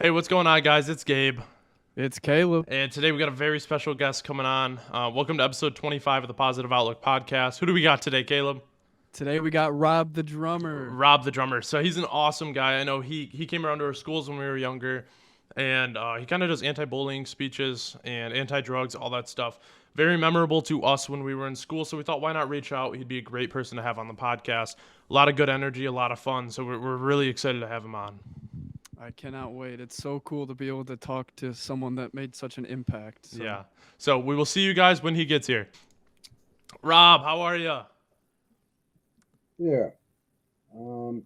Hey, what's going on, guys? It's Gabe. It's Caleb. And today we got a very special guest coming on. Welcome to episode 25 of the Positive Outlook podcast. Who do we got today, Caleb? Today we got Rob the drummer. Rob the drummer. So he's an awesome guy. I know he came around to our schools when we were younger, and he kind of does anti-bullying speeches and anti-drugs, all that stuff. Very memorable to us when we were in school, so we thought, why not reach out? He'd be a great person to have on the podcast. A lot of good energy, a lot of fun, so we're really excited to have him on. I cannot wait. It's so cool to be able to talk to someone that made such an impact. Yeah. So we will see you guys when he gets here. Rob, how are you? Yeah.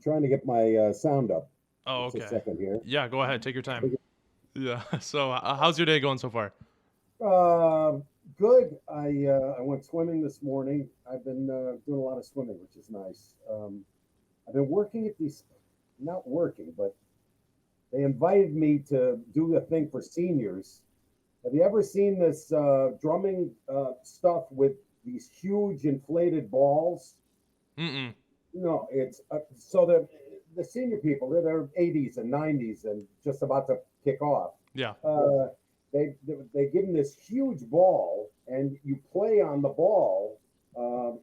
Trying to get my sound up. Oh, Just okay. a second here. Yeah, go ahead. Take your time. Yeah. So, how's your day going so far? Good. I went swimming this morning. I've been doing a lot of swimming, which is nice. I've been working at these, not working, but they invited me to do a thing for seniors. Have you ever seen this drumming stuff with these huge inflated balls? Mm-mm. No, it's so the senior people, they're their 80s and 90s and just about to kick off. Yeah. Uh, they give them this huge ball, and you play on the ball.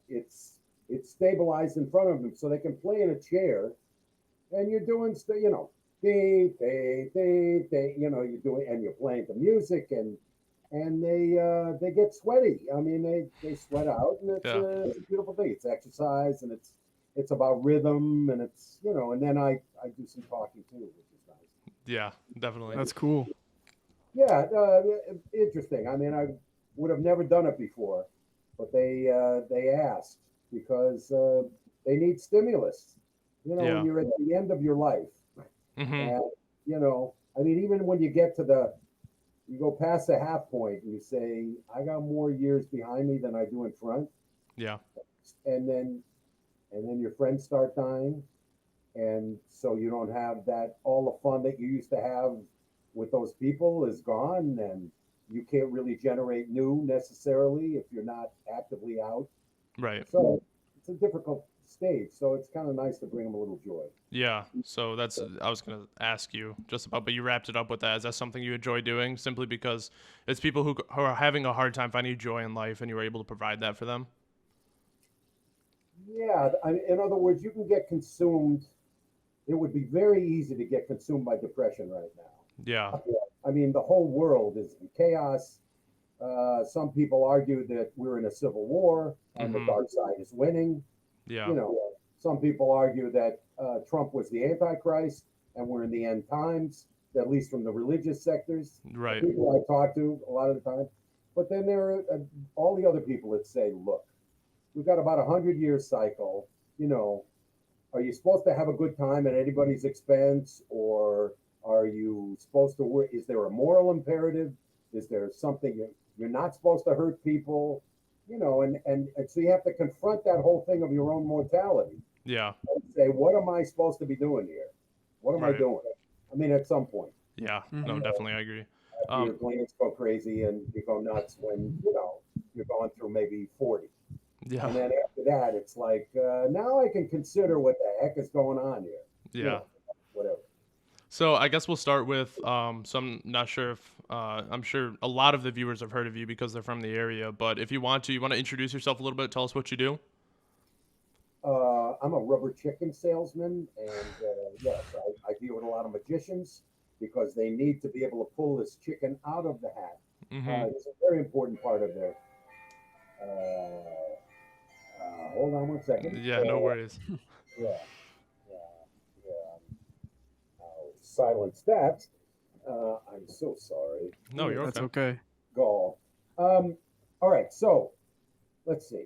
It's stabilized in front of them, so they can play in a chair, and you're doing ding, ding, ding, ding, you're doing, and you're playing the music, and they get sweaty. I mean, they sweat out, and Yeah. it's a beautiful thing. It's exercise, and it's about rhythm, and it's and then I do some talking too, which is nice. Yeah. Definitely. That's cool. Yeah, interesting. I mean, I would have never done it before, but they asked because they need stimulus. Yeah. When you're at the end of your life, Mm-hmm. and I mean, even when you get to you go past the half point, and you say, I got more years behind me than I do in front, Yeah. and then your friends start dying, and so you don't have that all the fun that you used to have with those people is gone, and you can't really generate new necessarily if you're not actively out. Right. So it's a difficult stage. So it's kind of nice to bring them a little joy. Yeah. So I was gonna ask you just about, but you wrapped it up with that. Is that something you enjoy doing simply because it's people who are having a hard time finding joy in life, and you were able to provide that for them? Yeah, in other words, you can get consumed. It would be very easy to get consumed by depression right Yeah. now. I mean, the whole world is in chaos. Some people argue that we're in a civil war and the Mm-hmm. dark side is winning. Yeah. Some people argue that Trump was the Antichrist and we're in the end times, at least from the religious sectors. Right. People I talk to a lot of the time. But then there are all the other people that say, look, we've got about 100-year cycle. Are you supposed to have a good time at anybody's expense, or are you supposed to work? Is there a moral imperative? Is there something you're not supposed to hurt people? And so you have to confront that whole thing of your own mortality Yeah. and say, what am I supposed to be doing here? What am I Right. doing? I mean, at some point, Yeah. No, Mhm. definitely, I agree. after your glands go crazy and you go nuts when you're going through maybe 40. Yeah. And then after that, it's like, now I can consider what the heck is going on here. Yeah. Whatever. So I guess we'll start with so I'm not sure if I'm sure a lot of the viewers have heard of you because they're from the area, but if you want to introduce yourself a little bit, tell us what you do. I'm a rubber chicken salesman, and yes, I deal with a lot of magicians because they need to be able to pull this chicken out of the hat. Mm-hmm. It's a very important part of their. Hold on one second. Yeah, no worries. Yeah, yeah, yeah. Silence that. I'm so sorry. No, you're That's okay. okay. Gall. All right, so let's see.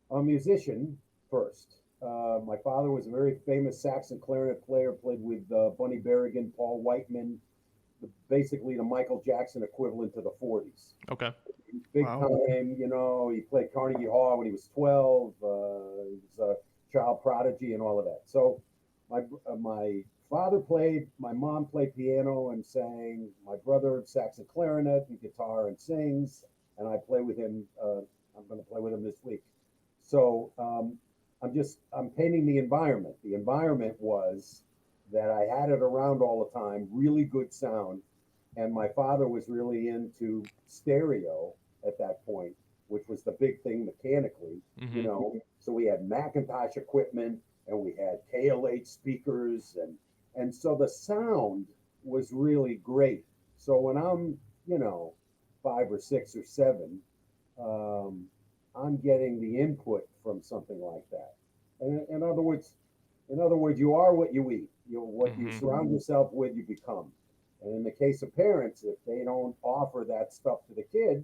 I'm a musician first. My father was a very famous sax and clarinet player, played with Bunny Berrigan, Paul Whiteman, basically the Michael Jackson equivalent to the 40s. Okay. Big Wow. time, he played Carnegie Hall when he was 12. He was a child prodigy and all of that. So my father played, my mom played piano and sang, my brother sax and clarinet and guitar and sings, and I play with him. I'm going to play with him this week. So I'm painting the environment. The environment was that I had it around all the time, really good sound. And my father was really into stereo at that point, which was the big thing mechanically, you Mm-hmm. know. So we had Macintosh equipment and we had KL8 speakers, and so the sound was really great. So when I'm, you know, 5 or 6 or 7, um, I'm getting the input from something like that. And in other words, you are what you eat. You what you Mm-hmm. surround yourself with, you become. And in the case of parents, if they don't offer that stuff to the kid,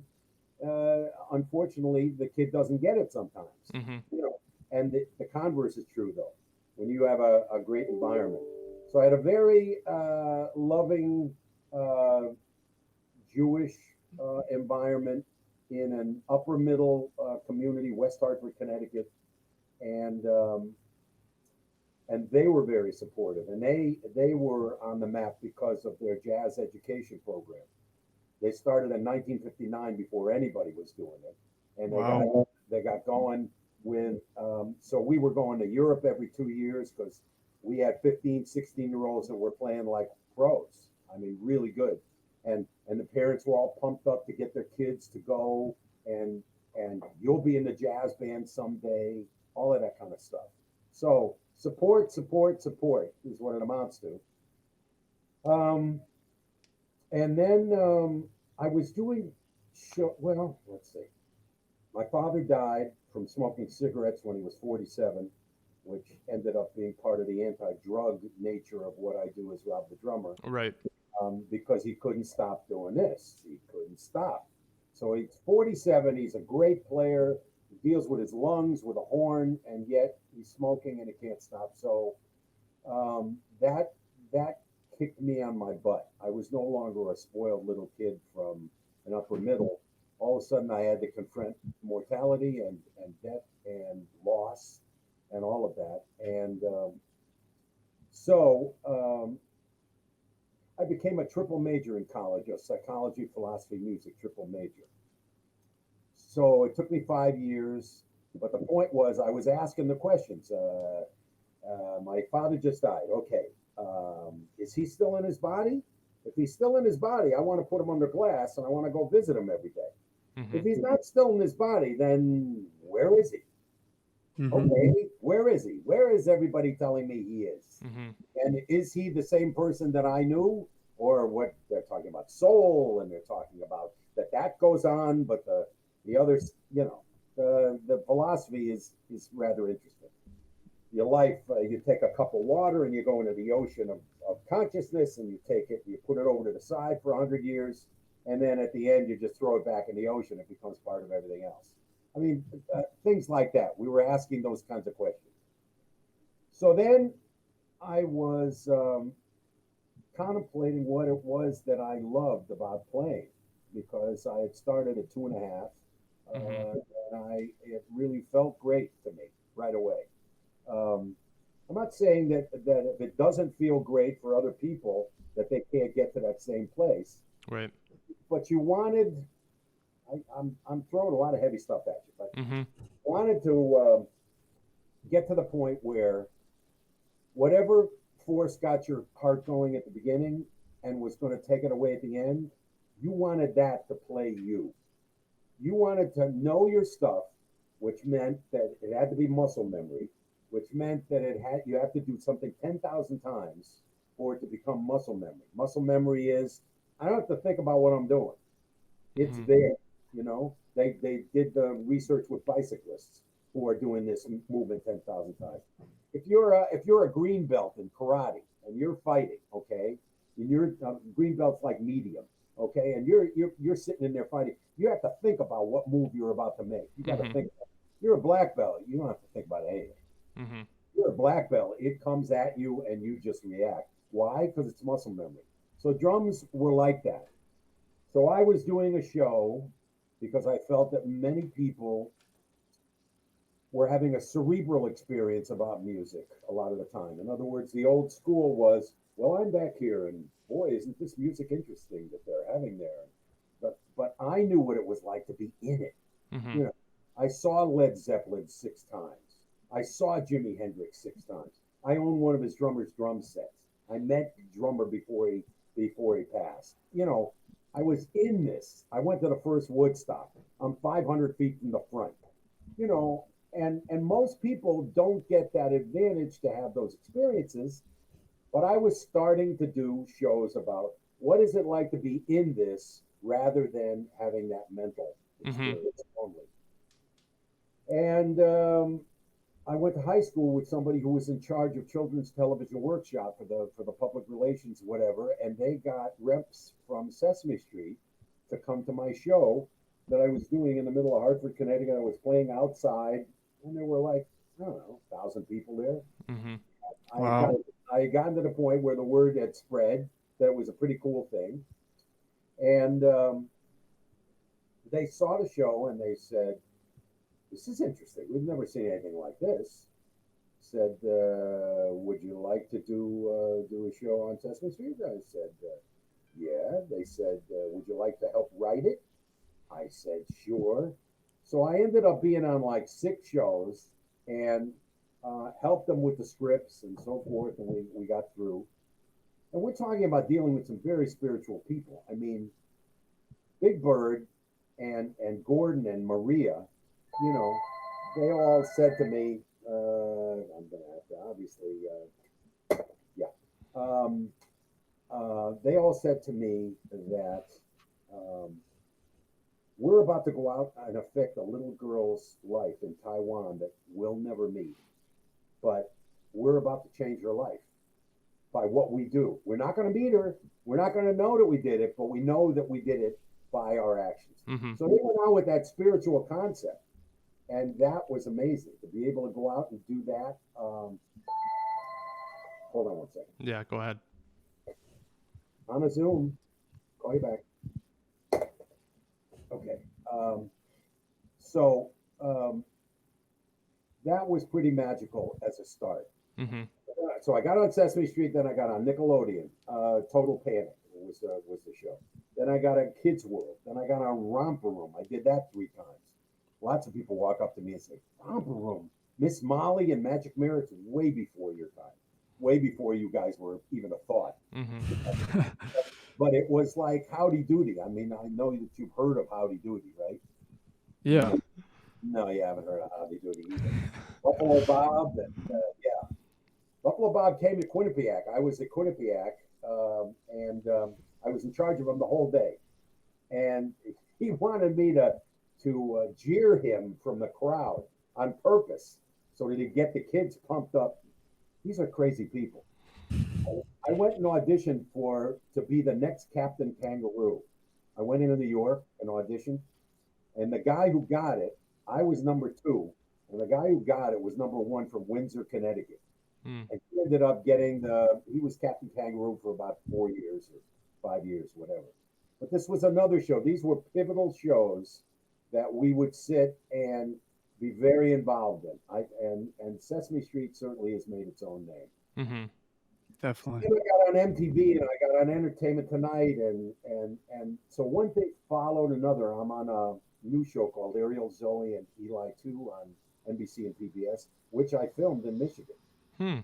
unfortunately, the kid doesn't get it sometimes. Mm-hmm. You know, and the converse is true though. When you have a great environment, so I had a very loving uh, Jewish environment in an upper middle community, West Hartford, Connecticut, and they were very supportive, and they were on the map because of their jazz education program. They started in 1959 before anybody was doing it, and Wow. they got going with. So we were going to Europe every 2 years because we had 15, 16-year-olds that were playing like pros. I mean, really good, and the parents were all pumped up to get their kids to go, and you'll be in the jazz band someday, all of that kind of stuff. So support, support, support is what it amounts to. Um, and then I was doing show. Well, let's see. My father died from smoking cigarettes when he was 47, which ended up being part of the anti-drug nature of what I do as Rob the drummer, Right. because he couldn't stop doing this. He couldn't stop. So he's 47. He's a great player. He deals with his lungs with a horn, and yet he's smoking and he can't stop. So that kicked me on my butt. I was no longer a spoiled little kid from an upper middle. All of a sudden, I had to confront mortality and death and loss and all of that. And so I became a triple major in college, a psychology, philosophy, music triple major. So it took me 5 years, but the point was I was asking the questions. My father just died. Okay, is he still in his body? If he's still in his body, I want to put him under glass and I want to go visit him every day. Mm-hmm. If he's not still in his body, then where is he? Hmm. Okay, where is he? Where is everybody telling me he is? Mm-hmm. And is he the same person that I knew? Or what they're talking about soul, and they're talking about that goes on, but the others, you know, the philosophy is rather interesting. Your life, you take a cup of water and you go into the ocean of consciousness, and you take it and you put it over to the side for 100 years, and then at the end you just throw it back in the ocean. It becomes part of everything else. I mean, things like that. We were asking those kinds of questions. So then I was contemplating what it was that I loved about playing, because I had started at 2.5, Mm-hmm. and it really felt great to me right away. Um, I'm not saying that if it doesn't feel great for other people, that they can't get to that same place, Right. but you wanted. I'm throwing a lot of heavy stuff at you, but Mm-hmm. wanted to get to the point where whatever force got your heart going at the beginning and was going to take it away at the end, you wanted that to play you. You wanted to know your stuff, which meant that it had to be muscle memory, which meant that you have to do something 10,000 times for it to become muscle memory. Muscle memory is I don't have to think about what I'm doing. It's Mm-hmm. there. You know, they did the research with bicyclists who are doing this movement 10,000 times. If you're a green belt in karate and you're fighting, okay, and you're green belt's like medium, okay, and you're sitting in there fighting, you have to think about what move you're about to make. You got to Mm-hmm. think. You're a black belt. You don't have to think about anything. Mm-hmm. You're a black belt. It comes at you and you just react. Why? Because it's muscle memory. So drums were like that. So I was doing a show because I felt that many people were having a cerebral experience about music a lot of the time. In other words, the old school was, well, I'm back here, and boy, isn't this music interesting that they're having there? But I knew what it was like to be in it. Mm-hmm. You know, I saw Led Zeppelin 6 times. I saw Jimi Hendrix 6 times. I own one of his drummer's drum sets. I met the drummer before he passed. I was in this. I went to the first Woodstock. I'm 500 feet from the front. You know, and most people don't get that advantage to have those experiences. But I was starting to do shows about what is it like to be in this rather than having that mental Mm-hmm. experience only. And I went to high school with somebody who was in charge of children's television workshop for the public relations, whatever, and they got reps from Sesame Street to come to my show that I was doing in the middle of Hartford, Connecticut. I was playing outside, and there were like, I don't know, 1,000 people there. Mm-hmm. I had Wow. gotten, I had gotten to the point where the word had spread that it was a pretty cool thing, and they saw the show and they said, "This is interesting. We've never seen anything like this." Said, "Would you like to do a show on Sesame Street?" I said, "Yeah." They said, "Would you like to help write it?" I said, "Sure." So I ended up being on like 6 shows and helped them with the scripts and so forth, and we got through. And we're talking about dealing with some very spiritual people. I mean, Big Bird and Gordon and Maria, you know, they all said to me, I'm going to have to obviously, yeah. They all said to me that um, we're about to go out and affect a little girl's life in Taiwan that we'll never meet, but we're about to change her life by what we do. We're not going to meet her. We're not going to know that we did it, but we know that we did it by our actions. Mm-hmm. So they went on with that spiritual concept. And that was amazing to be able to go out and do that. Hold on one second. Yeah, go ahead. On a Zoom, call you back. Okay. So that was pretty magical as a start. Mm-hmm. So I got on Sesame Street, then I got on Nickelodeon. Total Panic was the show. Then I got on Kids World. Then I got on Romper Room. I did that 3 times. Lots of people walk up to me and say, "Romper Room, Miss Molly and Magic Mirror." It's way before your time, way before you guys were even a thought. Mm-hmm. But it was like Howdy Doody. I mean, I know that you've heard of Howdy Doody, right? Yeah. No, you haven't heard of Howdy Doody either. Buffalo Bob, and yeah, Buffalo Bob came to Quinnipiac. I was at Quinnipiac, and I was in charge of him the whole day. And he wanted me to jeer him from the crowd on purpose so that he'd get the kids pumped up. These are crazy people. I went and auditioned to be the next Captain Kangaroo. I went into New York and auditioned, and the guy who got it, I was number 2, and the guy who got it was number 1 from Windsor, Connecticut. Mm. And he ended up he was Captain Kangaroo for about 4 years or 5 years, whatever. But this was another show. These were pivotal shows that we would sit and be very involved in. And Sesame Street certainly has made its own name. Mm-hmm. Definitely. Then I got on MTV and I got on Entertainment Tonight, and so one thing followed another. I'm on a new show called Ariel, Zoe, and Eli 2 on NBC and PBS, which I filmed in Michigan, Hmm.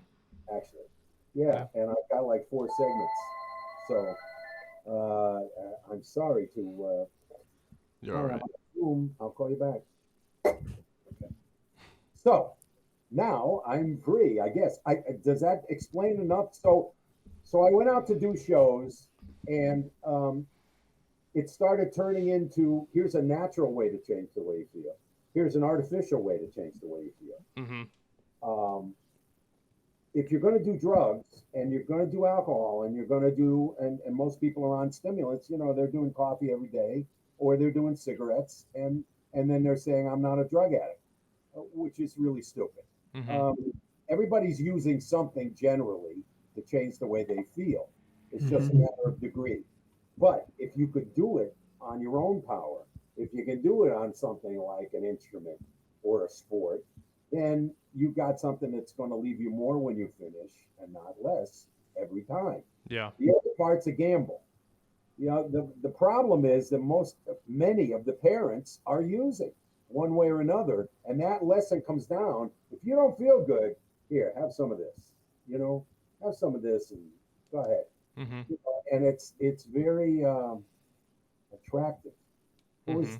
actually. Yeah, and I've got like 4 segments. So I'm sorry to. You're all right. I'll call you back. Okay. So now I'm free, I guess. Does that explain enough? So I went out to do shows, and it started turning into, here's a natural way to change the way you feel. Here's an artificial way to change the way you feel. Mm-hmm. If you're going to do drugs and you're going to do alcohol and you're going to do, and most people are on stimulants, they're doing coffee every day, or they're doing cigarettes, and then they're saying, "I'm not a drug addict," which is really stupid. Mm-hmm. Everybody's using something generally to change the way they feel. It's just a matter of degree. But if you could do it on your own power, if you can do it on something like an instrument or a sport, then you got something that's going to leave you more when you finish and not less every time. Yeah. The other part's a gamble. The problem is that many of the parents are using one way or another, and that lesson comes down. If you don't feel good, here, have some of this. Have some of this, and Go ahead. Mm-hmm. And it's very attractive. Who was Mm-hmm.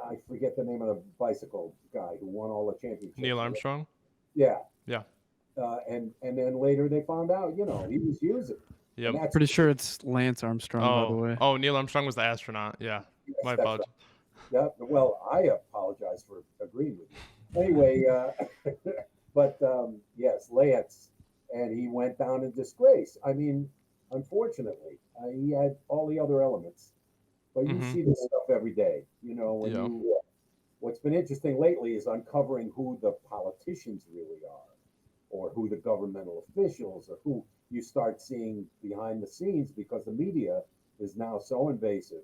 I forget the name of the bicycle guy who won all the championships. Neil Armstrong. Yeah, Yeah. and then later they found out, he was using, and Yep. that's Pretty sure it's Lance Armstrong, by the Oh, way. oh, Neil Armstrong was the astronaut. Yeah. yes, My that's right. apologies. Yeah, well, I apologize for agreeing with you. Anyway, but yes, Lance, and he went down in disgrace. I mean, unfortunately, he had all the other elements, but you Mm-hmm. see this stuff every day. When Yeah. what's been interesting lately is uncovering who the politicians really are, or who the governmental officials, or who you start seeing behind the scenes, because the media is now so invasive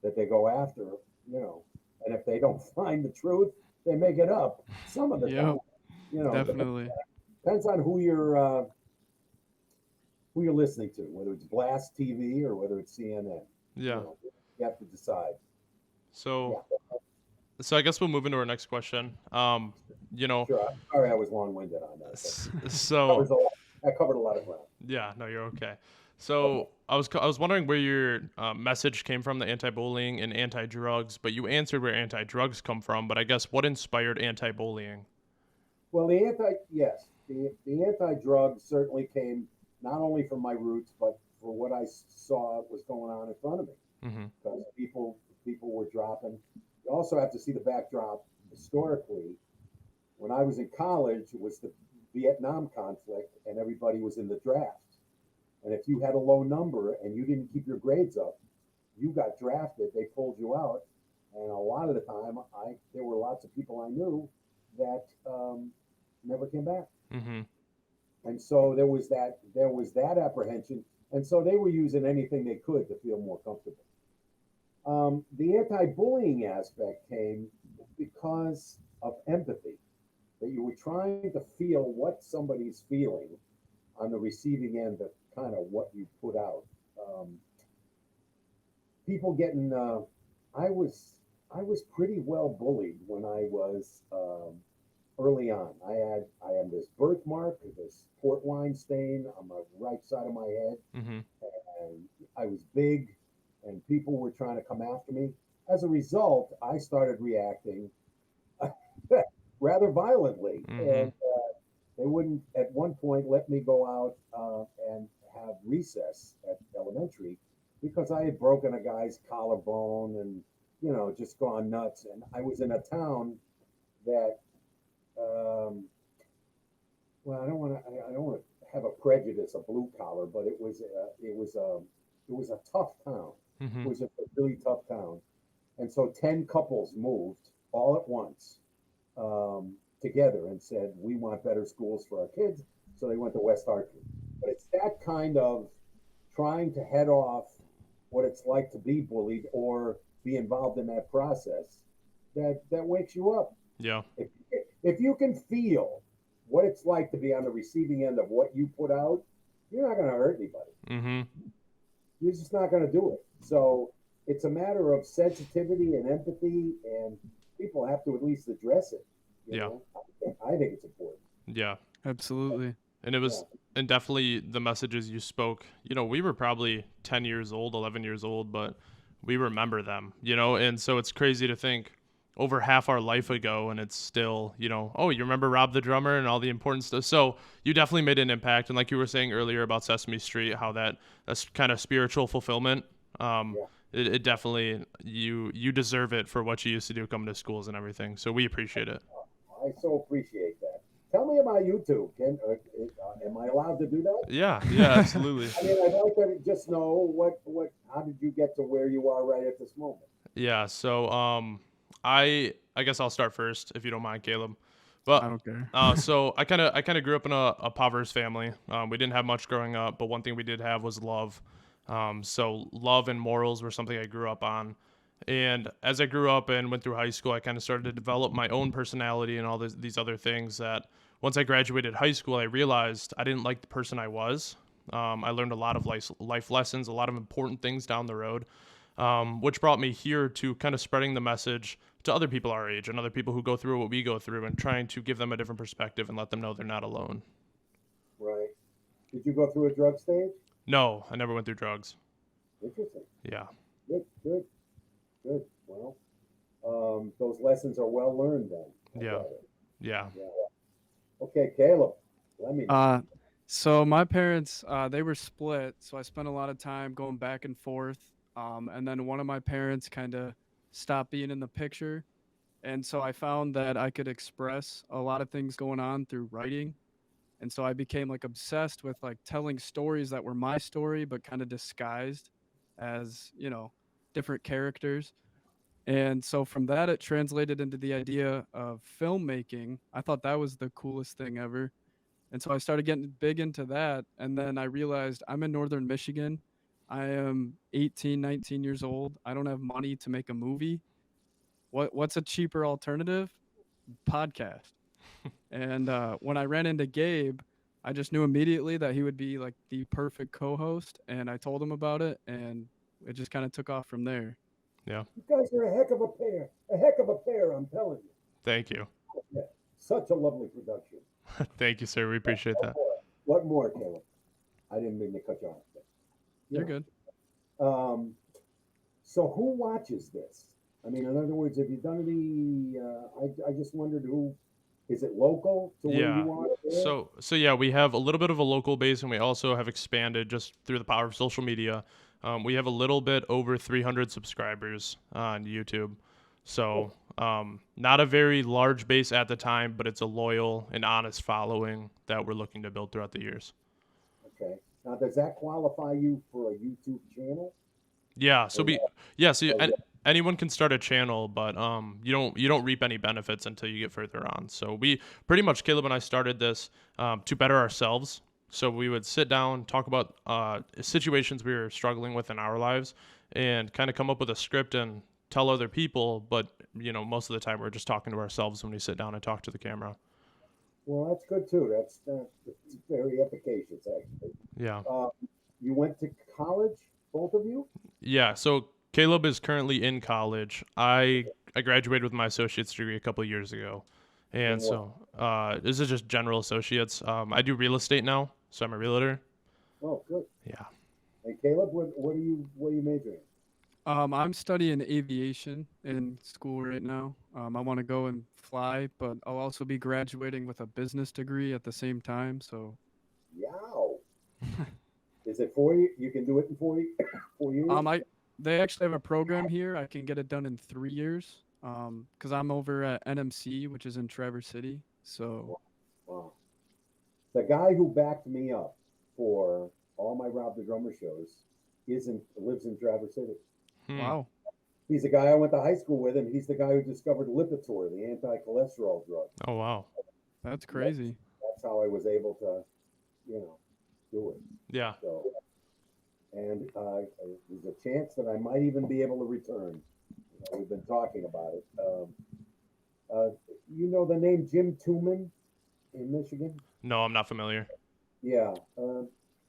that they go after, and if they don't find the truth, they make it up some of the Yep, time. definitely. Depends on who you're listening to, whether it's Blast TV or whether it's CNN. Yeah. You have to decide. So, Yeah, so I guess we'll move into our next question. You know, sure. I'm sorry I was long-winded on that. so I covered a lot of ground. yeah, no, you're okay. Okay. So I was wondering where your message came from, the anti-bullying and anti-drugs, but you answered where anti-drugs come from. But I guess what inspired anti-bullying? Well, the anti-drug certainly came not only from my roots, but for what I saw was going on in front of me, Mm-hmm. because people were dropping. You also have to see the backdrop historically. When I was in college, it was the Vietnam conflict, and everybody was in the draft. And if you had a low number and you didn't keep your grades up, you got drafted. They pulled you out, and a lot of the time, there were lots of people I knew that never came back. Mm-hmm. And so there was that apprehension, and so they were using anything they could to feel more comfortable. The anti-bullying aspect came because of empathy, that you were trying to feel what somebody's feeling on the receiving end of kind of what you put out. People getting, I was pretty well bullied when I was early on. I had this birthmark, this port wine stain on my right side of my head, Mm-hmm. and I was big, and people were trying to come after me. As a result, I started reacting rather violently, Mm-hmm. and they wouldn't at one point let me go out and have recess at elementary, because I had broken a guy's collarbone and just gone nuts. And I was in a town that, well, I don't want to have a prejudice, a blue collar, but it was a tough town. Mm-hmm. It was a really tough town, and so 10 couples moved all at once together and said, we want better schools for our kids. So they went to West Hartford. But it's that kind of trying to head off what it's like to be bullied or be involved in that process that wakes you up. Yeah. If you can feel what it's like to be on the receiving end of what you put out, you're not going to hurt anybody. Mm-hmm. You're just not going to do it. So it's a matter of sensitivity and empathy, and people have to at least address it. Yeah. I think it's important. Yeah. Absolutely. And it was, and definitely the messages you spoke, we were probably 10 years old, 11 years old, but we remember them, and so it's crazy to think over half our life ago, and it's still, oh, you remember Rob the drummer and all the important stuff. So you definitely made an impact. And like you were saying earlier about Sesame Street, how that's kind of spiritual fulfillment. It definitely, you deserve it for what you used to do coming to schools and everything. So we appreciate it. I so appreciate that. Tell me about YouTube. Am I allowed to do that? Yeah, absolutely. I mean, I'd like to just know how did you get to where you are right at this moment? Yeah, so I guess I'll start first if you don't mind, Caleb. I But don't care. so I kind of grew up in a impoverished family. We didn't have much growing up, but one thing we did have was love. So love and morals were something I grew up on. And as I grew up and went through high school, I kind of started to develop my own personality and all these other things that once I graduated high school, I realized I didn't like the person I was. I learned a lot of life lessons, a lot of important things down the road, which brought me here to kind of spreading the message to other people our age and other people who go through what we go through and trying to give them a different perspective and let them know they're not alone. Right. Did you go through a drug stage? No, I never went through drugs. Interesting. Yeah. Good, good, good. Well, those lessons are well learned then. I Yeah. gather. Yeah. Yeah. Okay, Caleb. Let me. So my parents, they were split, so I spent a lot of time going back and forth. And then one of my parents kind of stopped being in the picture, and so I found that I could express a lot of things going on through writing. And so I became like obsessed with like telling stories that were my story, but kind of disguised as, different characters. And so from that, it translated into the idea of filmmaking. I thought that was the coolest thing ever. And so I started getting big into that. And then I realized I'm in northern Michigan. I am 18, 19 years old. I don't have money to make a movie. What's a cheaper alternative? Podcast. And when I ran into Gabe, I just knew immediately that he would be like the perfect co-host. And I told him about it, and it just kind of took off from there. Yeah. You guys are a heck of a pair. A heck of a pair, I'm telling you. Thank you. Yeah. Such a lovely production. Thank you, sir. We appreciate that. What more, Caleb? I didn't mean to cut you off. But, You're good. Um, so who watches this? I mean, in other words, have you done any? I just wondered who. Is it local to where Yeah. you are? There? So yeah, we have a little bit of a local base, and we also have expanded just through the power of social media. We have a little bit over 300 subscribers on YouTube. So not a very large base at the time, but it's a loyal and honest following that we're looking to build throughout the years. Okay. Now, does that qualify you for a YouTube channel? Yeah. So Okay. anyone can start a channel, but you don't reap any benefits until you get further on. So we pretty much, Caleb and I started this to better ourselves. So we would sit down, talk about situations we were struggling with in our lives, and kind of come up with a script and tell other people. But most of the time we're just talking to ourselves when we sit down and talk to the camera. Well, that's good too. That's very efficacious, actually. Yeah. You went to college, both of you? Yeah. So Caleb is currently in college. I graduated with my associate's degree a couple of years ago, and In what? so this is just general associates. I do real estate now, so I'm a realtor. Oh, good. Yeah. And Caleb, what are you majoring? I'm studying aviation in school right now. I want to go and fly, but I'll also be graduating with a business degree at the same time. So, Yow. Is it 4 years? You can do it in 4 years? they actually have a program here. I can get it done in 3 years. Because I'm over at NMC, which is in Traverse City. So, Wow. The guy who backed me up for all my Rob the Drummer shows lives in Traverse City. wow, He's the guy I went to high school with, and he's the guy who discovered Lipitor, the anti-cholesterol drug. Oh wow. that's crazy. That's how I was able to, do it. Yeah. So, and there's a chance that I might even be able to return. We've been talking about it. You know the name Jim Tooman in Michigan? No, I'm not familiar. Yeah,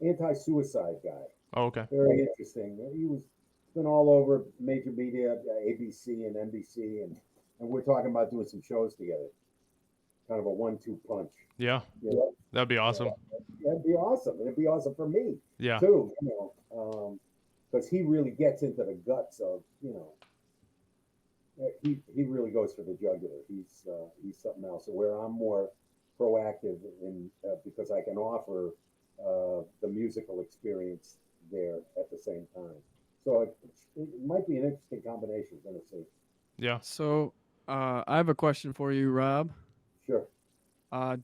anti-suicide guy. Oh, okay. Very interesting. He was been all over major media, ABC and NBC, and we're talking about doing some shows together. Kind of a 1-2 punch. Yeah. You know? That'd be awesome. That'd be awesome. It'd be awesome for me Yeah. too. Because he really gets into the guts of he really goes for the jugular. He's something else. Where I'm more proactive in because I can offer the musical experience there at the same time. So it might be an interesting combination. We're gonna see. Yeah. So, I have a question for you, Rob. Sure.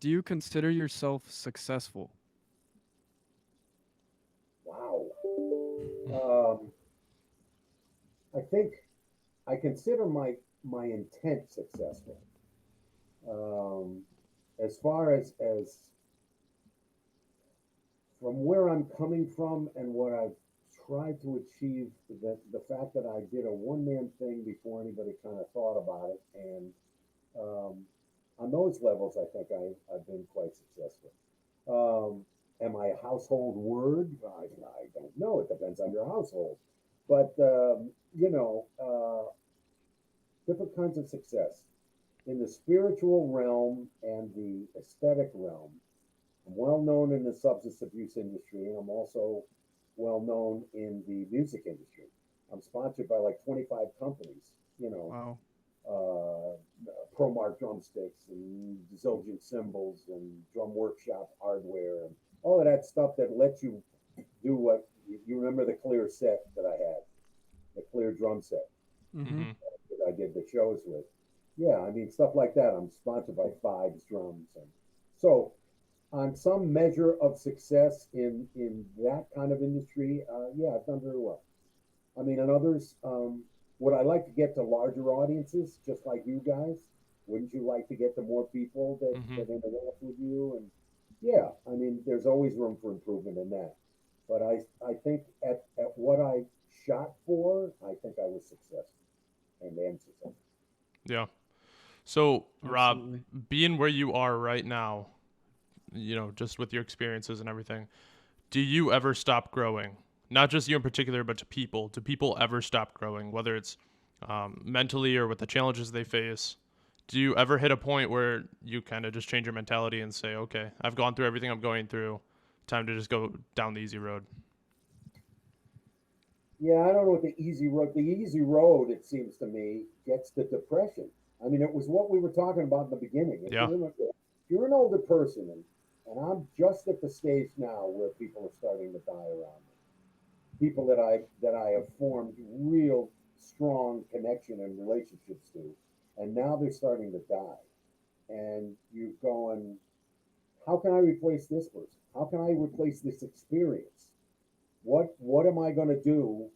Do you consider yourself successful? Wow. I think I consider my intent successful. As far as from where I'm coming from and what I've tried to achieve, the fact that I did a one-man thing before anybody kind of thought about it, and on those levels, I think I've been quite successful. Am I a household word? I don't know. It depends on your household. But, different kinds of success. In the spiritual realm and the aesthetic realm, I'm well known in the substance abuse industry, and I'm also well known in the music industry. I'm sponsored by like 25 companies, Wow. uh, ProMark drumsticks and Zildjian cymbals and drum workshop hardware and all of that stuff that lets you do what you remember the clear set that I had, the clear drum set Mm-hmm. Mhm. that I did the shows with. Yeah, I mean stuff like that. I'm sponsored by Fives Drums, and so on some measure of success in that kind of industry, yeah, I've done very well. I mean, and others, would I like to get to larger audiences, just like you guys? Wouldn't you like to get to more people Mhm. that interact with you? And yeah, I mean, there's always room for improvement in that. But I think at what I shot for, I think I was successful and am successful. Yeah. So, Rob, Absolutely. being where you are right now, just with your experiences and everything, do you ever stop growing? Not just you in particular, but to people. Do people ever stop growing, whether it's mentally or with the challenges they face? Do you ever hit a point where you kind of just change your mentality and say, okay, I've gone through everything I'm going through, time to just go down the easy road? Yeah, I don't know what the easy road. The easy road, it seems to me, gets to depression. I mean, it was what we were talking about in the beginning. Yeah. If you're an older person, and I'm just at the stage now where people are starting to die around me, people that I have formed real strong connection and relationships to, and now they're starting to die, and you're going, how can I replace this person? How can I replace this experience? What am I going to do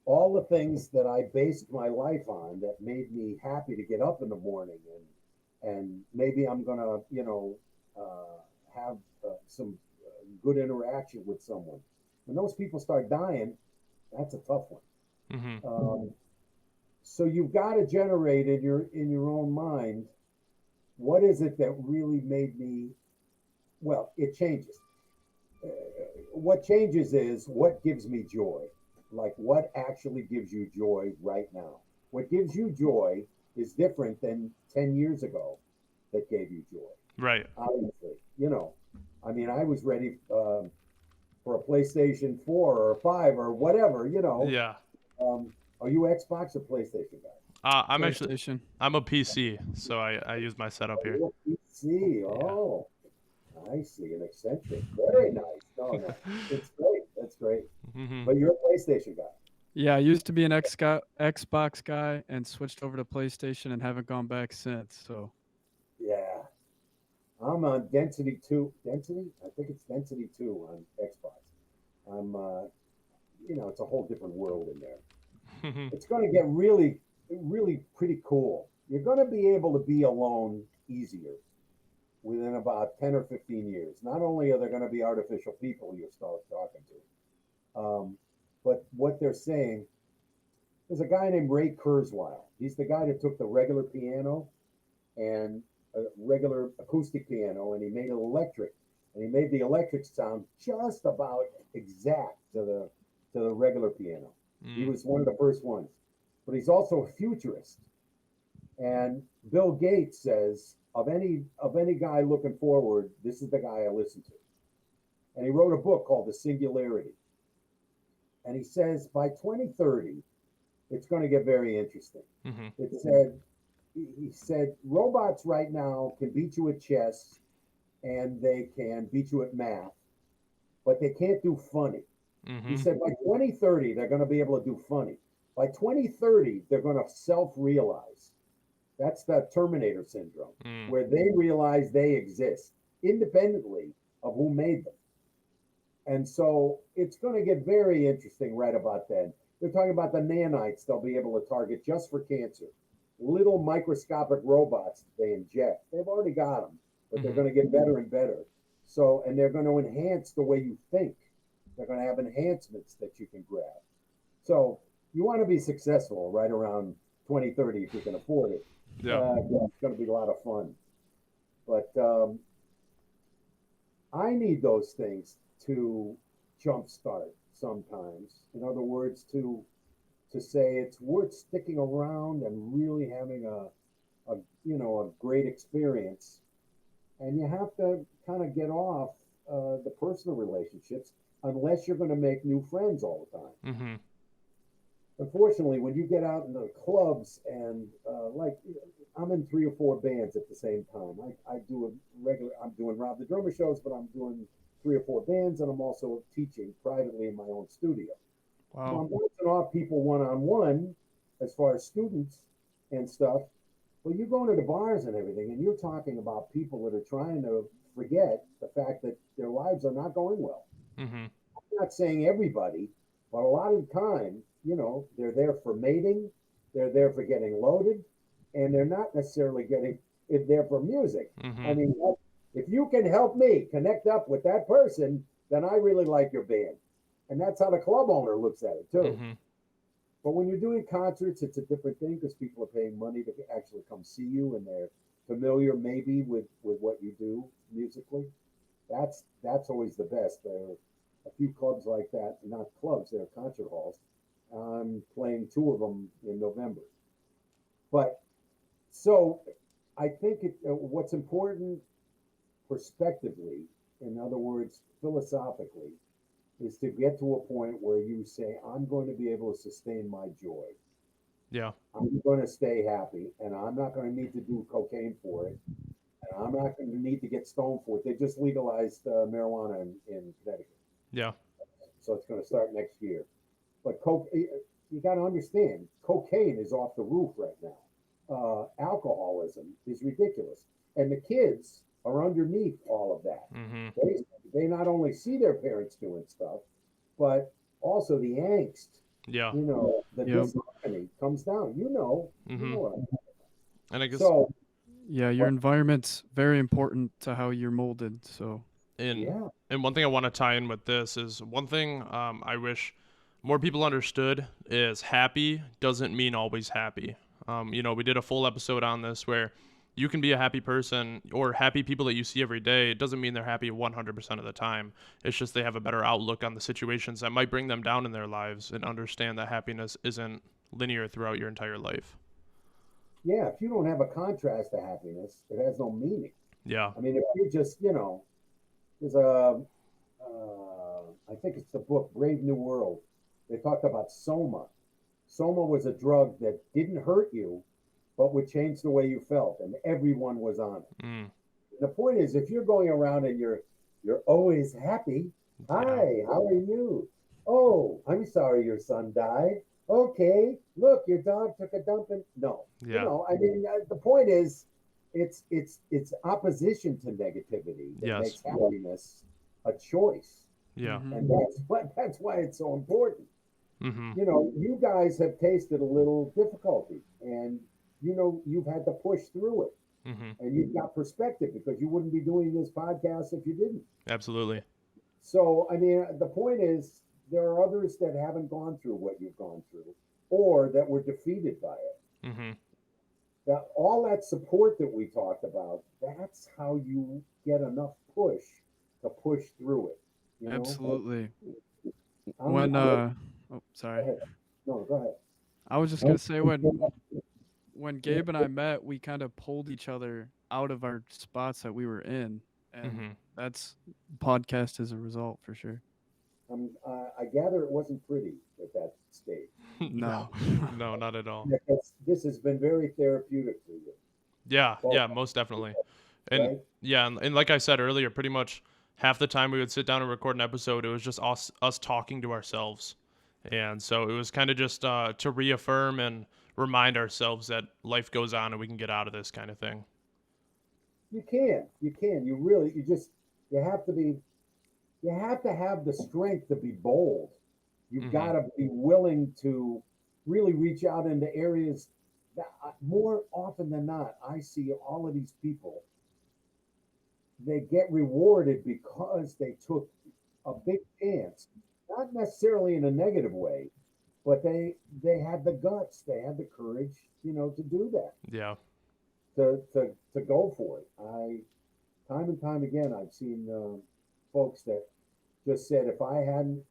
all the things that I based my life on that made me happy to get up in the morning and maybe I'm gonna have some good interaction with someone. When those people start dying, that's a tough one. Mhm. So you've got to generate in your own mind what is it that really made me. Well, it changes. uh, what changes is what gives me joy. Like what actually gives you joy right now. What gives you joy is different than 10 years ago that gave you joy. Right. Obviously, I mean, I was ready for a PlayStation 4 or 5 or whatever. Yeah. Um, are you Xbox or PlayStation guy? I'm actually PlayStation. I'm a PC, so I use my setup Are here. you a PC? Yeah. Oh, I see. An eccentric. Very nice. No, no. It's great. That's great. Mhm. But you're a PlayStation guy. Yeah, I used to be an Xbox guy and switched over to PlayStation and haven't gone back since. So Yeah. I'm on Density 2. Density? I think it's Density 2 on Xbox. I'm, it's a whole different world in there. Mhm. It's going to get really, really pretty cool. You're going to be able to be alone easier within about 10 or 15 years. Not only are there going to be artificial people you'll start talking to, but what they're saying, there's a guy named Ray Kurzweil. He's the guy that took the regular piano and a regular acoustic piano and he made it electric. And he made the electric sound just about exact to the regular piano. He Mm. was one of the first ones. But he's also a futurist. And Bill Gates says of any guy looking forward, this is the guy I listen to. And he wrote a book called The Singularity. And he says by 2030, it's going to get very interesting. Mhm. It said he said robots right now can beat you at chess and they can beat you at math, but they can't do funny. He Mhm. said by 2030 they're going to be able to do funny. By 2030 they're going to self-realize. That's the Terminator syndrome, Mm. where they realize they exist independently of who made them. And so it's going to get very interesting right about then. They're talking about the nanites they'll be able to target just for cancer. Little microscopic robots they inject. They've already got them, but they're Mhm. going to get better and better. So, and they're going to enhance the way you think. They're going to have enhancements that you can grab. So, you want to be successful right around 2030 if you can afford it. Yeah. Yeah, it's going to be a lot of fun. But I need those things to jumpstart sometimes. In other words, to say it's worth sticking around and really having a great experience. And you have to kind of get off the personal relationships. unless you're going to make new friends all the time. Mm-hmm. Unfortunately, when you get out in the clubs and like I'm in 3 or 4 bands at the same time. I do a regular. I'm doing Rob the Drummer shows, but I'm doing 3 or 4 bands, and I'm also teaching privately in my own studio. So Wow. I'm bouncing off people one on one, as far as students and stuff. Well, you go into the bars and everything, and you're talking about people that are trying to forget the fact that their lives are not going well. Mm-hmm. I'm not saying everybody, but a lot of the time, they're there for mating, they're there for getting loaded, and they're not necessarily getting it there for music. Mm-hmm. I mean, if you can help me connect up with that person, then I really like your band. And that's how the club owner looks at it, too. Mm-hmm. But when you're doing concerts, it's a different thing because people are paying money to actually come see you, and they're familiar maybe with what you do musically. That's always the best. There are a few clubs like that, not clubs, they're concert halls. I'm playing 2 of them in November. But so I think what's important prospectively, in other words, philosophically, is to get to a point where you say, I'm going to be able to sustain my joy. Yeah. I'm going to stay happy, and I'm not going to need to do cocaine for it, and I'm not going to need to get stoned for it. They just legalized marijuana in Connecticut. Yeah. So it's going to start next year. But you got to understand, cocaine is off the roof right now. Alcoholism is ridiculous. And the kids are underneath all of that. Mm-hmm. They not only see their parents doing stuff, but also the angst, Yeah. the Yep. disharmony comes down. You know Mm-hmm. what I mean. And I guess So, Yeah, your environment's very important to how you're molded. So yeah. and one thing I want to tie in with this is one thing I wish more people understood is happy doesn't mean always happy. We did a full episode on this where you can be a happy person or happy people that you see every day. It doesn't mean they're happy 100% of the time. It's just they have a better outlook on the situations that might bring them down in their lives and understand that happiness isn't linear throughout your entire life. Yeah, if you don't have a contrast to happiness, it has no meaning. Yeah. I mean, if you just, there's a, I think it's the book Brave New World. They talked about Soma. Soma was a drug that didn't hurt you, but would change the way you felt, and everyone was on it. Mm. The point is, if you're going around and you're always happy, hi, how are you? Oh, I'm sorry your son died. Okay, look, your dog took a dump and no. Yeah. I mean, the point is, it's opposition to negativity that Yes. makes happiness a choice, Yeah. Mhm. and that's why it's so important. Mm-hmm. You guys have tasted a little difficulty, and you've had to push through it, Mm-hmm. and you've got perspective because you wouldn't be doing this podcast if you didn't. Absolutely. So, I mean, the point is, there are others that haven't gone through what you've gone through, or that were defeated by it. Mm-hmm. That all that support that we talked about, that's how you get enough push to push through it. Absolutely. I'm- When I'm- oh, Go sorry. ahead. No, go ahead. I was just gonna say when Gabe and I met, we kind of pulled each other out of our spots that we were in, and Mm-hmm. that's podcast as a result for sure. I gather it wasn't pretty at that stage. No. No, not at all. This has been very therapeutic for you, Yeah, Well, yeah, most definitely. And right? yeah, and like I said earlier, pretty much half the time we would sit down and record an episode, it was just us talking to ourselves. And so it was kind of just to reaffirm and remind ourselves that life goes on and we can get out of this kind of thing. You can. You really, you have to have the strength to be bold. You've Mhm. got to be willing to really reach out into areas that more often than not, I see all of these people, they get rewarded because they took a big chance, not necessarily in a negative way, but they had the guts, they had the courage, to do that. Yeah. To go for it. Time and time again, I've seen folks that just said, if I hadn't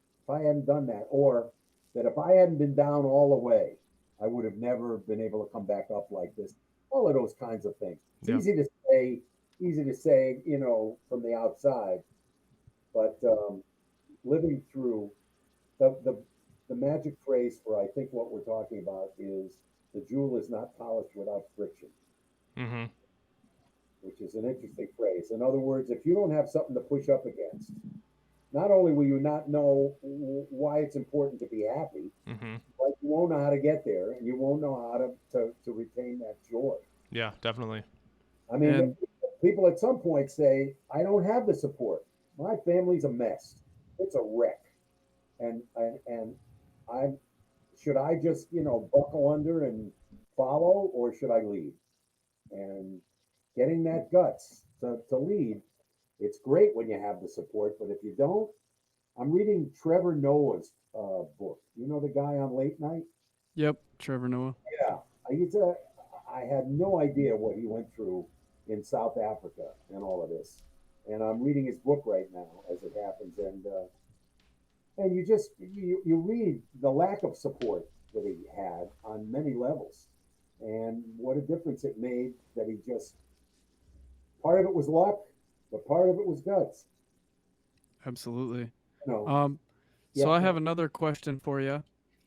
done that, or that if I hadn't been down all the way, I would have never been able to come back up like this. All of those kinds of things. It's Yeah. easy to say, from the outside, but living through the magic phrase for I think what we're talking about is the jewel is not polished without friction, Mm-hmm. which is an interesting phrase. In other words, if you don't have something to push up against, not only will you not know why it's important to be happy, Mm-hmm. but you won't know how to get there, and you won't know how to retain that joy. Yeah, definitely. I mean, And people at some point say, "I don't have the support. My family's a mess. It's a wreck." And I should I just buckle under and follow, or should I lead? And getting that guts to lead, it's great when you have the support, but if you don't, I'm reading Trevor Noah's book. You know the guy on late night? yep, Trevor Noah. Yeah, I used to, I had no idea what he went through in South Africa and all of this, and I'm reading his book right now as it happens, and you read the lack of support that he had on many levels, and what a difference it made that he just part of it was luck, but part of it was guts. Absolutely. You know, Um, yeah, so I go have ahead. another question for you.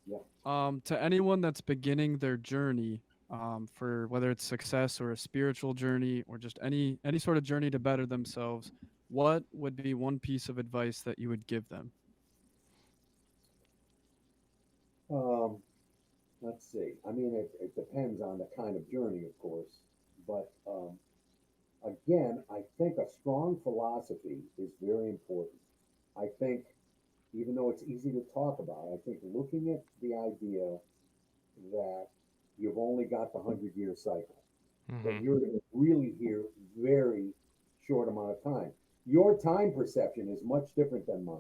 Yeah. To anyone that's beginning their journey, for whether it's success or a spiritual journey or just any sort of journey to better themselves, what would be one piece of advice that you would give them? Um, let's see. I mean, it depends on the kind of journey, of course, but again, I think a strong philosophy is very important. I think, even though it's easy to talk about, I think looking at the idea that you've only got the 100-year cycle, that Mm-hmm. you're really here very short amount of time. Your time perception is much different than mine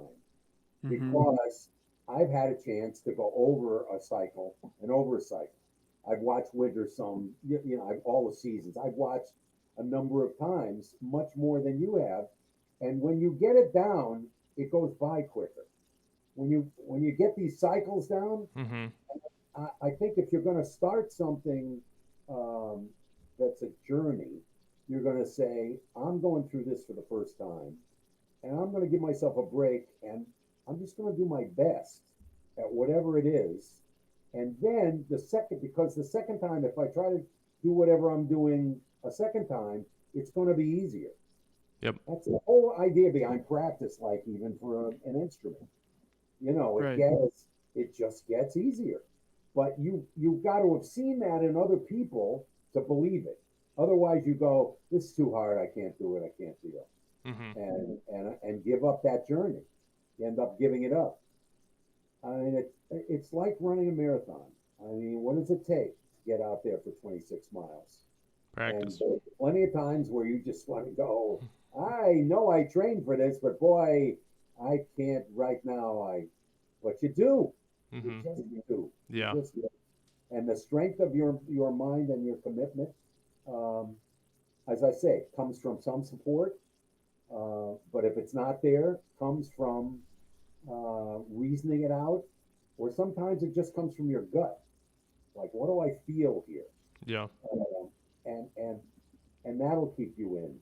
Mm-hmm. because I've had a chance to go over a cycle and over a cycle. I've watched winter some, I've all the seasons. I've watched a number of times, much more than you have. And when you get it down, it goes by quicker. When you get these cycles down, Mm-hmm. I think if you're going to start something um, that's a journey, you're going to say, I'm going through this for the first time, and I'm going to give myself a break, and I'm just going to do my best at whatever it is. And then because the second time, if I try to do whatever I'm doing a second time, it's going to be easier. Yep. That's the whole idea behind practice, like even for an instrument. Right. It just gets easier. But you've got to have seen that in other people to believe it. Otherwise, you go, this is too hard. I can't do it. I can't do it, Mm-hmm. and give up that journey. You end up giving it up. I mean, it's like running a marathon. I mean, what does it take to get out there for 26 miles? And Practice. there's plenty of times where you just want to go, I know I trained for this, but boy, I can't right now. But you do. You Mm-hmm. just do. You Yeah. just do. And the strength of your mind and your commitment, um, as I say, comes from some support. But if it's not there, comes from reasoning it out, or sometimes it just comes from your gut. Like, what do I feel here? Yeah. Um, and and and that'll keep you in.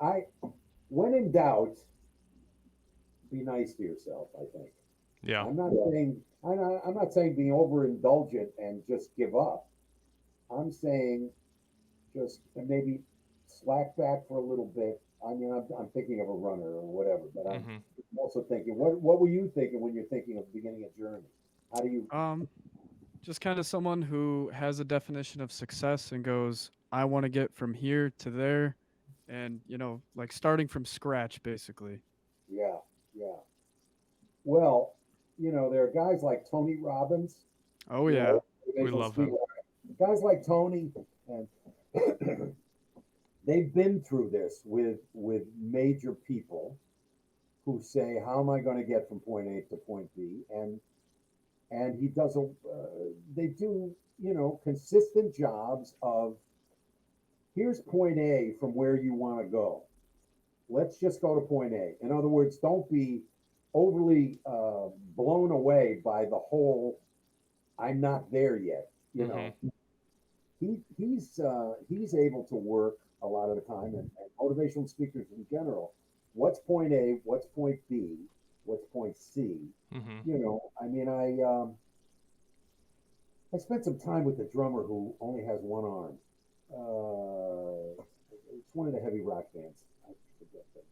I when in doubt, be nice to yourself. I think. Yeah. I'm not saying being overindulgent and just give up. I'm saying just maybe slack back for a little bit. I mean, I'm thinking of a runner or whatever, but I'm Mm-hmm. also thinking, what were you thinking when you're thinking of beginning a journey? How do you? Um, just kind of someone who has a definition of success and goes, I want to get from here to there, and like starting from scratch, basically. Yeah, yeah. Well, there are guys like Tony Robbins, Oh you yeah. know, We motivational love speaker. him. Guys like Tony, and they've been through this with major people who say, "How am I going to get from point A to point B?" And he does they do consistent jobs of here's point A from where you want to go. Let's just go to point A. In other words, don't be overly blown away by the whole I'm not there yet. Mm-hmm. He's able to work a lot of the time, and motivational speakers in general. What's point A? What's point B? what's point C. Mhm. You know, I mean, I spent some time with a drummer who only has one arm. It's one of the heavy rock bands. I forget the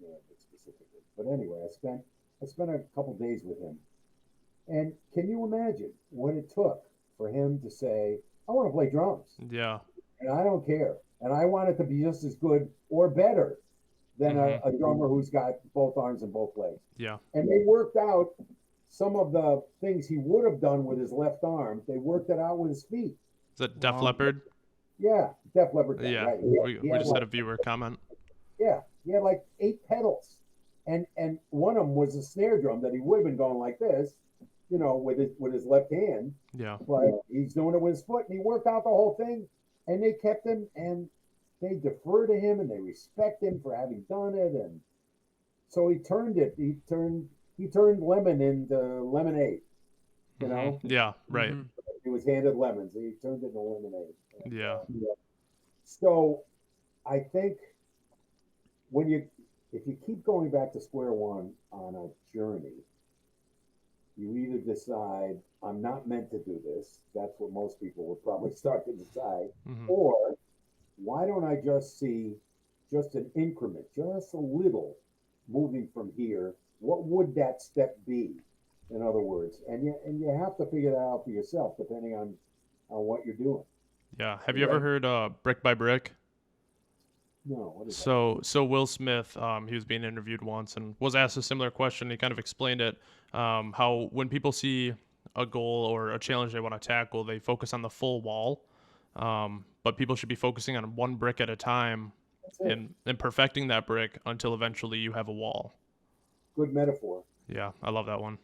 name of it specifically, but anyway, I spent a couple days with him, and can you imagine what it took for him to say, "I want to play drums, Yeah. and I don't care, and I want it to be just as good or better than a, Mhm. a drummer who's got both arms and both legs." Yeah. And they worked out some of the things he would have done with his left arm. They worked it out with his feet. Is that Def Wow. Leppard? Yeah, Def Leppard guy, Yeah. right? We He we had just had like, a viewer comment. yeah, he had like 8 pedals, and one of them was a snare drum that he would have been going like this, with his left hand, Yeah. but he's doing it with his foot, and he worked out the whole thing, and they kept him, and they defer to him, and they respect him for having done it, and so he turned it. He turned lemon into lemonade. You know, Yeah. Right. Mhm. he was handed lemons. He turned it into lemonade. And, Yeah. so I think when if you keep going back to square one on a journey, you either decide I'm not meant to do this. That's what most people would probably start to decide, Mhm. or why don't I just see just an increment, just a little moving from here? What would that step be? In other words, and you have to figure that out for yourself, depending on what you're doing. Yeah. Have you ever heard Brick by Brick? No, what is that? So Will Smith, he was being interviewed once and was asked a similar question. He kind of explained it, how when people see a goal or a challenge they want to tackle, they focus on the full wall, but people should be focusing on one brick at a time That's it. and perfecting that brick until eventually you have a wall. Good metaphor. Yeah, I love that one.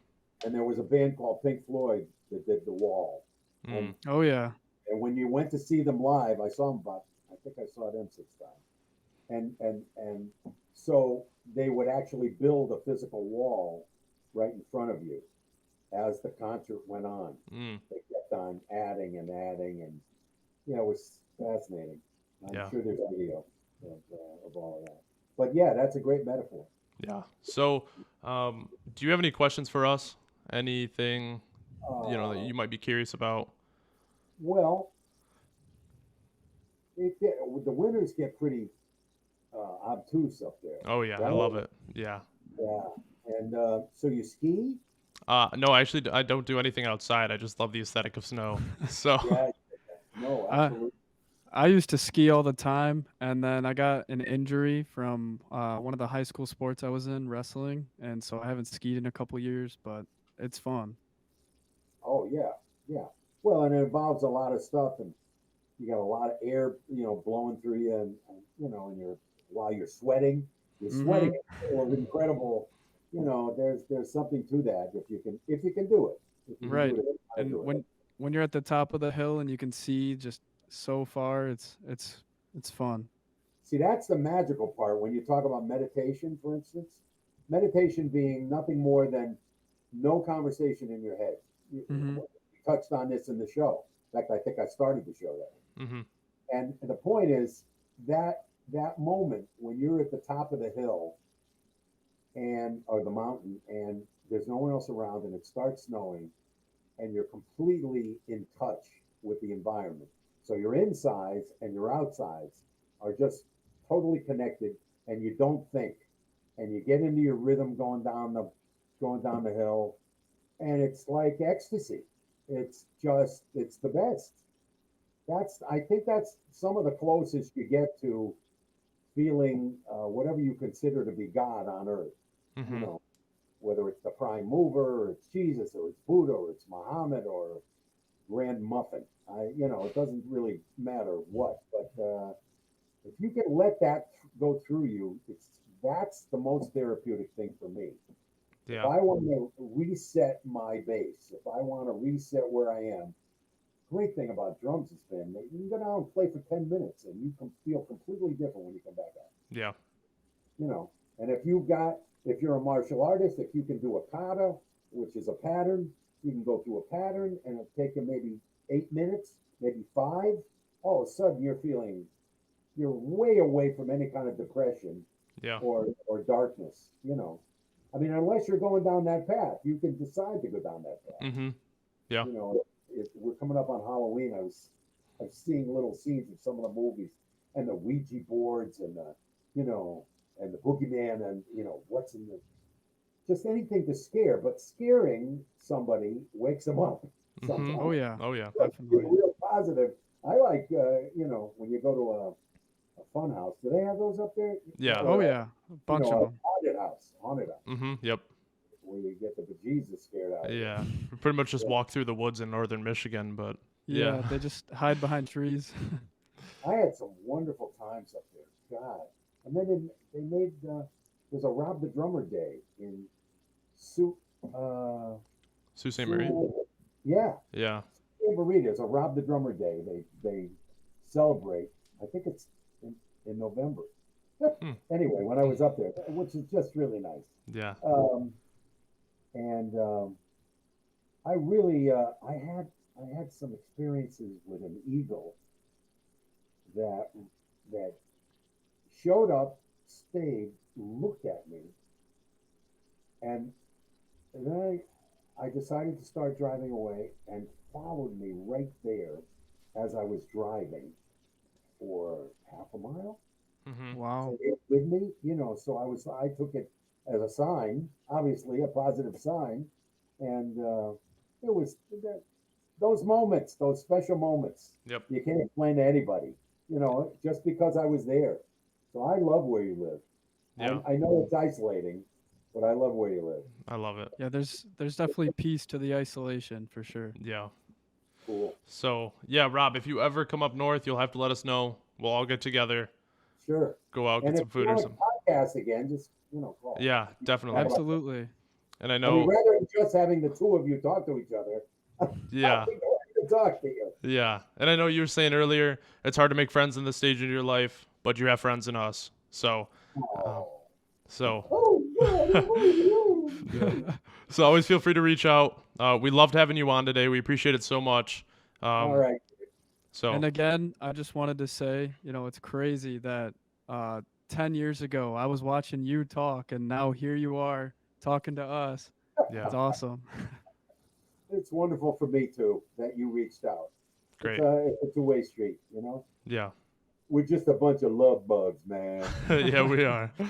And there was a band called Pink Floyd that did The Wall. Mm. Oh yeah. And when you went to see them live, I saw them I think I saw them 6 times. And so they would actually build a physical wall right in front of you as the concert went on. Mm. They kept on adding and adding, and it was fascinating. I'm Yeah. sure there's video of all of that. But yeah, that's a great metaphor. Yeah. So, do you have any questions for us? Anything that Uh, you might be curious about? well, the winters get pretty obtuse up there, Oh yeah, I right? love it. Yeah. Yeah. And so you ski? No, actually, I don't do anything outside. I just love the aesthetic of snow. So, Yeah. No, I absolutely. I used to ski all the time, and then I got an injury from one of the high school sports I was in, wrestling, and so I haven't skied in a couple years, but it's fun. Oh yeah, yeah. Well, and it involves a lot of stuff, and you got a lot of air, blowing through you, and while you're sweating Mhm. with incredible. There's something to that if you can do it. If you can do Right. it, how to And do it. when you're at the top of the hill and you can see just so far, it's fun. See, that's the magical part when you talk about meditation, for instance. Meditation being nothing more than no conversation in your head. Mhm. We touched on this in the show. In fact, I think I started the show there. hmm And the point is that moment when you're at the top of the hill or the mountain, and there's no one else around, and it starts snowing, and you're completely in touch with the environment. So your insides and your outsides are just totally connected, and you don't think, and you get into your rhythm going down the hill, and it's like ecstasy. It's the best. I think that's some of the closest you get to feeling whatever you consider to be God on earth. You hmm know, whether it's the prime mover, or it's Jesus, or it's Buddha, or it's Muhammad, or Grand Muffin. It doesn't really matter what, but if you can let that go through you, that's the most therapeutic thing for me. If Yeah. I want to reset my base, if I want to reset where I am, great thing about drums has been that you can go down and play for 10 minutes and you can feel completely different when you come back out. Yeah. And if you're a martial artist, if you can do a kata, which is a pattern, you can go through a pattern and it'll take you maybe 8 minutes, maybe five. All of a sudden you're way away from any kind of depression Yeah. or darkness. I mean, unless you're going down that path, you can decide to go down that path. Mm-hmm. Yeah. You know, if we're coming up on Halloween, I'm seeing little scenes of some of the movies and the Ouija boards and the, you know, and the boogeyman and what's in the just anything to scare, but scaring somebody wakes them up. Sometimes. Oh yeah. Oh yeah. Definitely. Real positive. I like when you go to a fun house. Do they have those up there? Yeah. Oh yeah. A bunch of them. Haunted house, Mm-hmm. Yep. where you get the bejesus scared out of you. Yeah. We pretty much just Yeah. walk through the woods in northern Michigan, but Yeah, yeah. they just hide behind trees. I had some wonderful times up there. God. And then they made there's a Rob the Drummer Day in Sioux Sault Ste. Marie. Yeah. Yeah. Sault Ste. Marie, there's a Rob the Drummer Day. They celebrate. I think it's in November. Anyway, when I was up there, which is just really nice. Yeah. And I really I had some experiences with an eagle that showed up, stayed, looked at me, and then I decided to start driving away and followed me right there as I was driving for half a mile. Mm-hmm. Wow. With me, so I took it as a sign, obviously a positive sign, and it was those moments, those special moments. Yep. You can't explain to anybody, just because I was there. So I love where you live. Yeah. I know it's isolating, but I love where you live. I love it. Yeah, there's definitely peace to the isolation for sure. Yeah. Cool. So yeah, Rob, if you ever come up north, you'll have to let us know. We'll all get together, Sure. go out, And get if some you food or want something. to podcast again, just call. Yeah, definitely. Absolutely. And I I mean, know. rather than just having the two of you talk to each other, Yeah. I think I want to talk to you. Yeah. And I know you were saying earlier, it's hard to make friends in this stage of your life, but you have friends in us. So, so, Oh, yeah, oh, yeah. so always feel free to reach out. We loved having you on today. We appreciate it so much. All right. So, And again, I just wanted to say, it's crazy that 10 years ago I was watching you talk, and now here you are talking to us. yeah, It's awesome. It's wonderful for me too that you reached out. great. It's a two-way street, Yeah. We're just a bunch of love bugs, man. Yeah, we are. All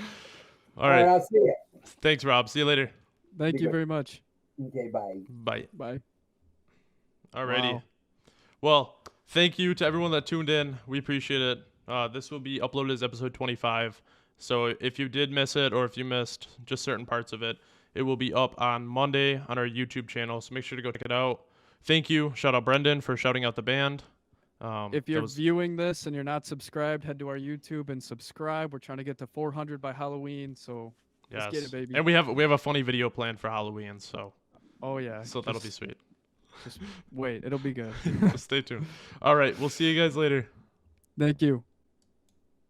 All right, right. I'll see you. Thanks, Rob. See you later. Thank Be you good. very much. Okay, bye. Bye. Bye. Alrighty. Wow. Well, thank you to everyone that tuned in. We appreciate it. This will be uploaded as episode 25. So if you did miss it or if you missed just certain parts of it, it will be up on Monday on our YouTube channel. So make sure to go check it out. Thank you. Shout out Brendan for shouting out the band. If you're viewing this and you're not subscribed, head to our YouTube and subscribe. We're trying to get to 400 by Halloween, so let's get it, baby. And we have a funny video planned for Halloween, so Oh yeah. that'll be sweet. Just wait, it'll be good. Stay tuned. All right, we'll see you guys later. Thank you.